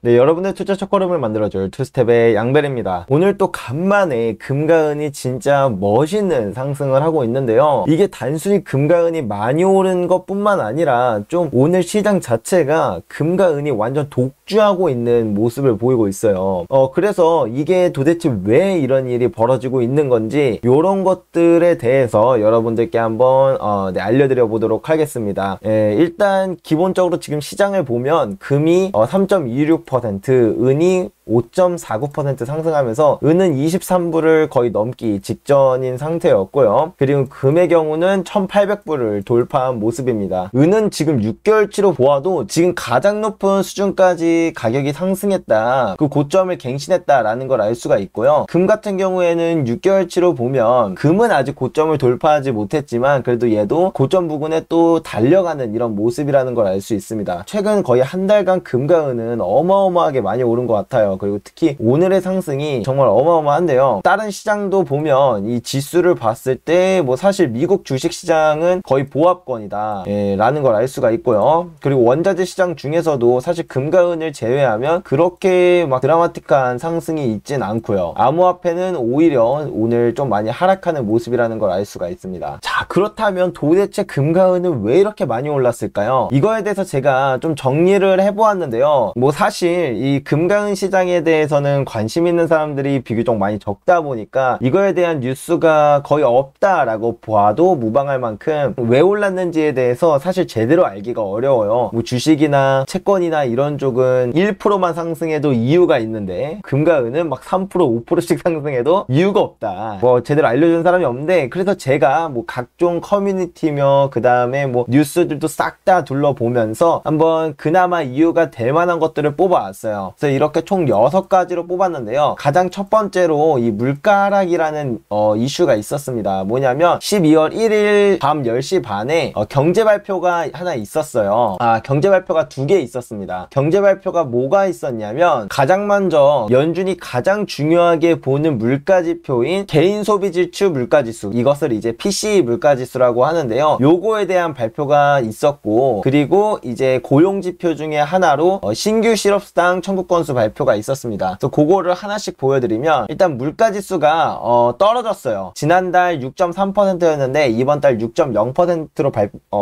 네, 여러분의 투자 첫걸음을 만들어줄 투스텝의 양벨입니다. 오늘 또 간만에 금과 은이 진짜 멋있는 상승을 하고 있는데요. 이게 단순히 금과 은이 많이 오른 것뿐만 아니라 좀 오늘 시장 자체가 금과 은이 완전 독주하고 있는 모습을 보이고 있어요. 그래서 이게 도대체 왜 이런 일이 벌어지고 있는 건지 이런 것들에 대해서 여러분들께 한번 알려드려 보도록 하겠습니다. 일단 기본적으로 지금 시장을 보면 금이 3.26%, 은이 5.49% 상승하면서 은은 23불을 거의 넘기 직전인 상태였고요. 그리고 금의 경우는 1800불을 돌파한 모습입니다. 은은 지금 6개월치로 보아도 지금 가장 높은 수준까지 가격이 상승했다, 그 고점을 갱신했다라는 걸 알 수가 있고요. 금 같은 경우에는 6개월치로 보면 금은 아직 고점을 돌파하지 못했지만 그래도 얘도 고점 부근에 또 달려가는 이런 모습이라는 걸 알 수 있습니다. 최근 거의 한 달간 금과 은은 어마어마하게 많이 오른 것 같아요. 그리고 특히 오늘의 상승이 정말 어마어마한데요. 다른 시장도 보면 이 지수를 봤을 때 뭐 사실 미국 주식시장은 거의 보합권이다 라는 걸 알 수가 있고요. 그리고 원자재 시장 중에서도 사실 금과 은을 제외하면 그렇게 막 드라마틱한 상승이 있진 않고요. 암호화폐는 오히려 오늘 좀 많이 하락하는 모습이라는 걸 알 수가 있습니다. 자, 그렇다면 도대체 금과 은은 왜 이렇게 많이 올랐을까요? 이거에 대해서 제가 좀 정리를 해보았는데요. 뭐 사실 이 금과 은 시장에 대해서는 관심 있는 사람들이 비교적 많이 적다 보니까 이거에 대한 뉴스가 거의 없다라고 봐도 무방할 만큼 왜 올랐는지에 대해서 사실 제대로 알기가 어려워요. 뭐 주식이나 채권이나 이런 쪽은 1%만 상승해도 이유가 있는데 금과 은은 막 3%, 5%씩 상승해도 이유가 없다, 뭐 제대로 알려준 사람이 없는데, 그래서 제가 뭐 각종 커뮤니티며 그 다음에 뭐 뉴스들도 싹 다 둘러보면서 한번 그나마 이유가 될 만한 것들을 뽑아왔어요. 그래서 이렇게 총 6가지로 뽑았는데요. 가장 첫 번째로 이 물가 하락이라는 이슈가 있었습니다. 뭐냐면 12월 1일 밤 10시 반에 경제 발표가 하나 있었어요. 경제 발표가 2개 있었습니다. 경제 발표가 뭐가 있었냐면 가장 먼저 연준이 가장 중요하게 보는 물가지표인 개인 소비 지출 물가지수, 이것을 이제 PCE 물가지수라고 하는데요. 요거에 대한 발표가 있었고, 그리고 이제 고용지표 중에 하나로 신규 실업수당 청구 건수 발표가 있었습니다. 그래서 그거를 하나씩 보여드리면, 일단 물가지수가 떨어졌어요. 지난달 6.3%였는데 이번 달 6.0%로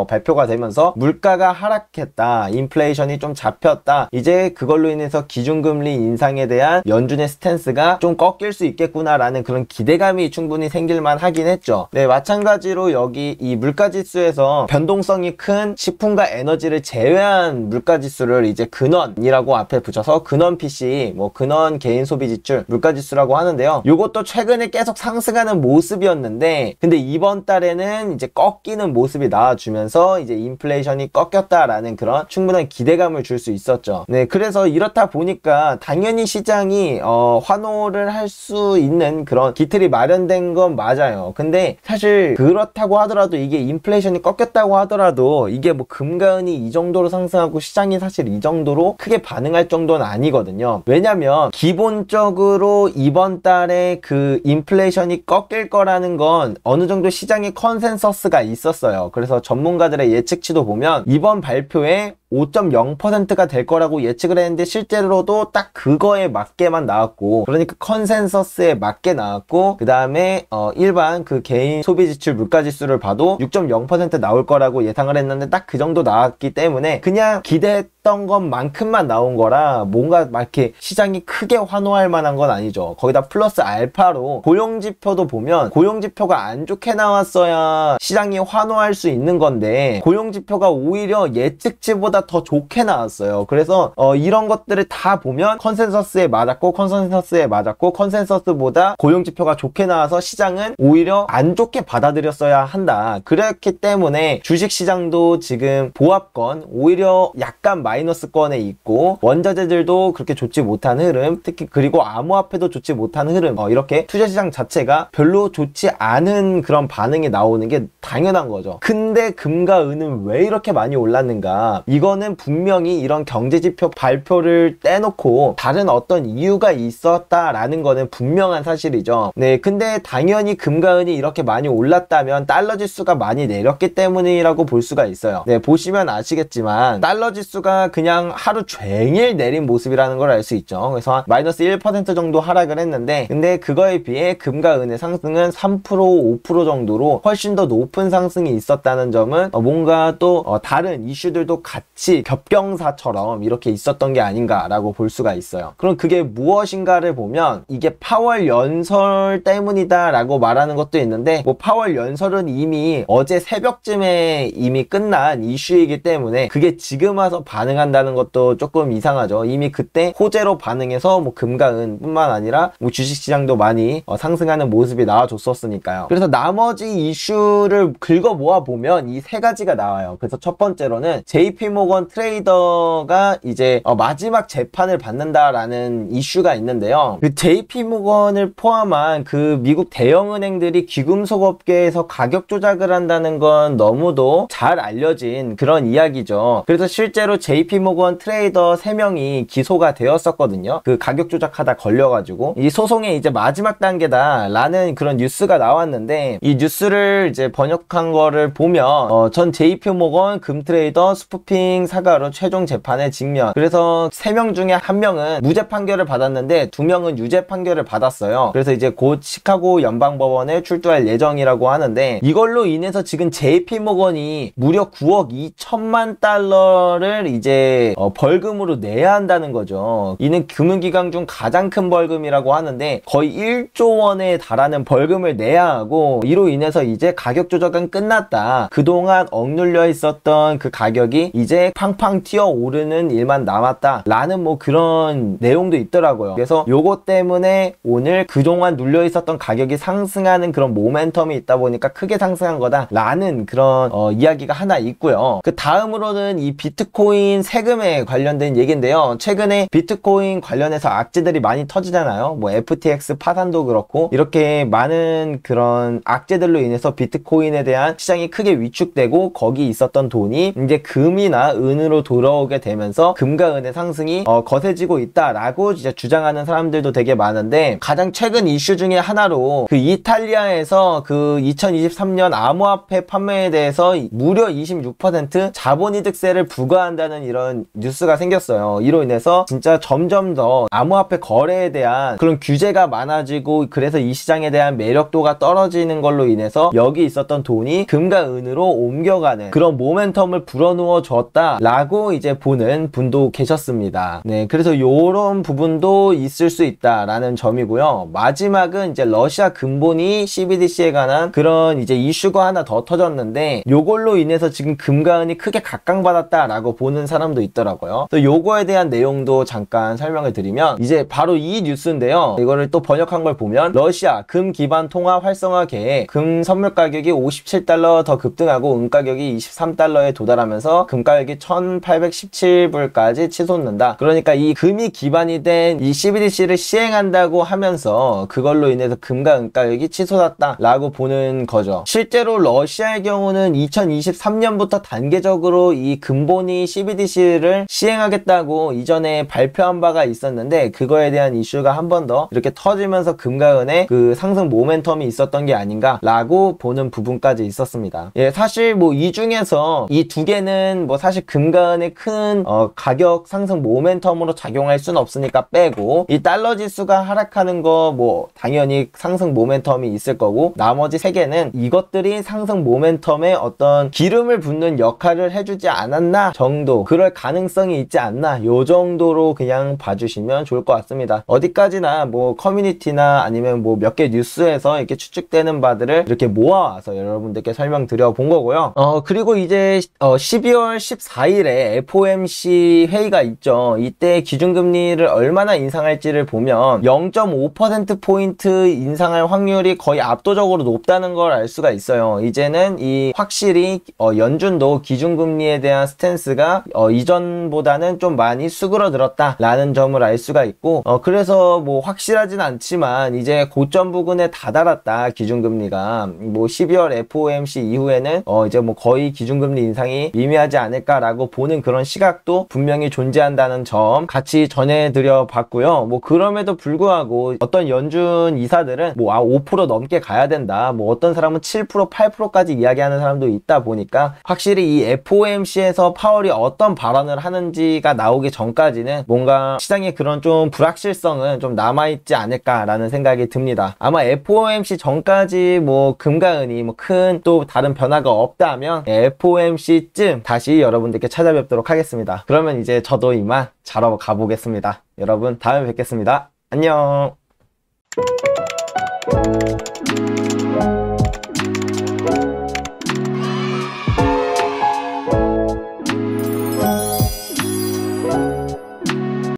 발표가 되면서 물가가 하락했다, 인플레이션이 좀 잡혔다, 이제 그걸로 인해서 기준금리 인상에 대한 연준의 스탠스가 좀 꺾일 수 있겠구나 라는 그런 기대감이 충분히 생길만 하긴 했죠. 네, 마찬가지로 여기 이 물가지수에서 변동성이 큰 식품과 에너지를 제외한 물가지수를 이제 근원이라고 앞에 붙여서 근원 PC, 뭐 근원 개인 소비 지출 물가지수라고 하는데요. 요것도 최근에 계속 상승하는 모습이었는데, 근데 이번 달에는 이제 꺾이는 모습이 나와주면서 이제 인플레이션이 꺾였다라는 그런 충분한 기대감을 줄 수 있었죠. 네, 그래서 이렇다 보니까 당연히 시장이 환호를 할 수 있는 그런 기틀이 마련된 건 맞아요. 근데 사실 그렇다고 하더라도, 이게 인플레이션이 꺾였다고 하더라도 이게 뭐 금과 은이 이 정도로 상승하고 시장이 사실 이 정도로 크게 반응할 정도는 아니거든요. 왜냐면 기본적으로 이번 달에 그 인플레이션이 꺾일 거라는 건 어느 정도 시장의 컨센서스가 있었어요. 그래서 전문가들의 예측치도 보면 이번 발표에 5.0%가 될 거라고 예측을 했는데 실제로도 딱 그거에 맞게만 나왔고, 그러니까 컨센서스에 맞게 나왔고, 그 다음에 일반 그 개인 소비지출 물가지수를 봐도 6.0% 나올 거라고 예상을 했는데 딱 그 정도 나왔기 때문에 그냥 기대했던 것만큼만 나온 거라 뭔가 막 이렇게 시장이 크게 환호할 만한 건 아니죠. 거기다 플러스 알파로 고용지표도 보면 고용지표가 안 좋게 나왔어야 시장이 환호할 수 있는 건데 고용지표가 오히려 예측치보다 더 좋게 나왔어요. 그래서 이런 것들을 다 보면 컨센서스에 맞았고, 컨센서스에 맞았고, 컨센서스보다 고용지표가 좋게 나와서 시장은 오히려 안 좋게 받아들였어야 한다. 그렇기 때문에 주식시장도 지금 보합권, 오히려 약간 마이너스권에 있고, 원자재들도 그렇게 좋지 못한 흐름, 특히 그리고 암호화폐도 좋지 못한 흐름, 이렇게 투자시장 자체가 별로 좋지 않은 그런 반응이 나오는 게 당연한 거죠. 근데 금과 은은 왜 이렇게 많이 올랐는가? 이거는 분명히 이런 경제지표 계속 발표를 떼놓고 다른 어떤 이유가 있었다라는 거는 분명한 사실이죠. 네, 근데 당연히 금과 은이 이렇게 많이 올랐다면 달러 지수가 많이 내렸기 때문이라고 볼 수가 있어요. 네, 보시면 아시겠지만 달러 지수가 그냥 하루 종일 내린 모습이라는 걸 알 수 있죠. 그래서 마이너스 1% 정도 하락을 했는데, 근데 그거에 비해 금과 은의 상승은 3%, 5% 정도로 훨씬 더 높은 상승이 있었다는 점은 뭔가 또 다른 이슈들도 같이 겹경사처럼 이렇게 있었던 게 아닌가라고 볼 수가 있어요. 그럼 그게 무엇인가를 보면 이게 파월 연설 때문이다 라고 말하는 것도 있는데, 뭐 파월 연설은 이미 어제 새벽쯤에 이미 끝난 이슈이기 때문에 그게 지금 와서 반응한다는 것도 조금 이상하죠. 이미 그때 호재로 반응해서 뭐 금과 은 뿐만 아니라 뭐 주식시장도 많이 상승하는 모습이 나와줬었으니까요. 그래서 나머지 이슈를 긁어 모아 보면 이 세 가지가 나와요. 그래서 첫 번째로는 JP모건 트레이더가 이제 마지막 재판을 받는다라는 이슈가 있는데요. 그 JP모건을 포함한 그 미국 대형은행들이 귀금속 업계에서 가격 조작을 한다는 건 너무도 잘 알려진 그런 이야기죠. 그래서 실제로 JP모건 트레이더 3명이 기소가 되었었거든요. 그 가격 조작하다 걸려가지고 이 소송의 이제 마지막 단계다 라는 그런 뉴스가 나왔는데, 이 뉴스를 이제 번역한 거를 보면 전 JP모건 금트레이더 스푸핑 사과로 최종 재판에 직면. 그래서 3명 중에 1명은 무죄 판결을 받았는데 2명은 유죄 판결을 받았어요. 그래서 이제 곧 시카고 연방법원에 출두할 예정이라고 하는데, 이걸로 인해서 지금 JP모건이 무려 9억 2천만 달러를 이제 벌금으로 내야 한다는 거죠. 이는 금융기관 중 가장 큰 벌금이라고 하는데 거의 1조 원에 달하는 벌금을 내야 하고, 이로 인해서 이제 가격 조작은 끝났다. 그동안 억눌려 있었던 그 가격이 이제 팡팡 튀어오르는 일만 남았다 라는 뭐 그런 내용도 있더라고요. 그래서 요거 때문에 오늘 그동안 눌려 있었던 가격이 상승하는 그런 모멘텀이 있다 보니까 크게 상승한 거다 라는 그런 이야기가 하나 있고요. 그 다음으로는 이 비트코인 세금에 관련된 얘기인데요. 최근에 비트코인 관련해서 악재들이 많이 터지잖아요. 뭐 FTX 파산도 그렇고 이렇게 많은 그런 악재들로 인해서 비트코인에 대한 시장이 크게 위축되고 거기 있었던 돈이 이제 금이나 은으로 돌아오게 되면서 금과 은의 상승이 거세지고 있다라고 이제 주장하는 사람들도 되게 많은데, 가장 최근 이슈 중에 하나로 그 이탈리아에서 그 2023년 암호화폐 판매에 대해서 무려 26% 자본이득세를 부과한다는 이런 뉴스가 생겼어요. 이로 인해서 진짜 점점 더 암호화폐 거래에 대한 그런 규제가 많아지고, 그래서 이 시장에 대한 매력도가 떨어지는 걸로 인해서 여기 있었던 돈이 금과 은으로 옮겨가는 그런 모멘텀을 불어넣어 줬다라고 이제 보는 분도 계셨습니다. 네, 그래서 요런 부분도 있을 수 있다라는 점이고요. 마지막은 이제 러시아 근본이 CBDC에 관한 그런 이제 이슈가 하나 더 터졌는데, 요걸로 인해서 지금 금과 은이 크게 각광받았다라고 보는 사람도 있더라고요. 또 요거에 대한 내용도 잠깐 설명을 드리면, 이제 바로 이 뉴스인데요. 이거를 또 번역한 걸 보면, 러시아 금 기반 통화 활성화 계획, 금 선물 가격이 57달러 더 급등하고 은 가격이 23달러에 도달하면서 금 가격이 1817불까지 치솟는다. 그러니까 이 금이 기반이 된 이 CBDC를 시행한다고 하면서 그걸로 인해서 금과 은 가격이 치솟았다 라고 보는 거죠. 실제로 러시아의 경우는 2023년부터 단계적으로 이 근본이 CBDC를 시행하겠다고 이전에 발표한 바가 있었는데, 그거에 대한 이슈가 한 번 더 이렇게 터지면서 금과 은의 그 상승 모멘텀이 있었던 게 아닌가 라고 보는 부분까지 있었습니다. 예, 사실 뭐 이 중에서 이 두 개는 뭐 사실 금과 은의 큰 가격 상승 모멘텀으로 작용할 수는 없으니까 빼고, 이 달러 지수가 하락하는 거 뭐 당연히 상승 모멘텀이 있을 거고, 나머지 세 개는 이것들이 상승 모멘텀에 어떤 기름을 붓는 역할을 해주지 않았나 정도, 그럴 가능성이 있지 않나, 요 정도로 그냥 봐주시면 좋을 것 같습니다. 어디까지나 뭐 커뮤니티나 아니면 뭐 몇 개 뉴스에서 이렇게 추측되는 바들을 이렇게 모아와서 여러분들께 설명드려 본 거고요. 그리고 이제 12월 14일에 FOMC 회의가 있죠. 이때 기준금리를 얼마나 인상할지를 보면 0.5%포인트 인상할 확률이 거의 압도적으로 높다는 걸 알 수가 있어요. 이제는 이 확실히 연준도 기준금리에 대한 스탠스가 이전보다는 좀 많이 수그러들었다 라는 점을 알 수가 있고, 그래서 뭐 확실하진 않지만 이제 고점 부근에 다다랐다 기준금리가. 뭐 12월 FOMC 이후에는 이제 뭐 거의 기준금리 인상이 미미하지 않을까라고 보는 그런 시각도 분명 분명히 존재한다는 점 같이 전해드려 봤고요. 뭐 그럼에도 불구하고 어떤 연준 이사들은 뭐 5% 넘게 가야 된다, 뭐 어떤 사람은 7%, 8%까지 이야기하는 사람도 있다 보니까 확실히 이 FOMC에서 파월이 어떤 발언을 하는지가 나오기 전까지는 뭔가 시장에 그런 좀 불확실성은 좀 남아있지 않을까라는 생각이 듭니다. 아마 FOMC 전까지 뭐 금과 은이 뭐 큰 또 다른 변화가 없다면 FOMC쯤 다시 여러분들께 찾아뵙도록 하겠습니다. 그러면 이제 저도 이만 자러 가보겠습니다. 여러분 다음에 뵙겠습니다. 안녕.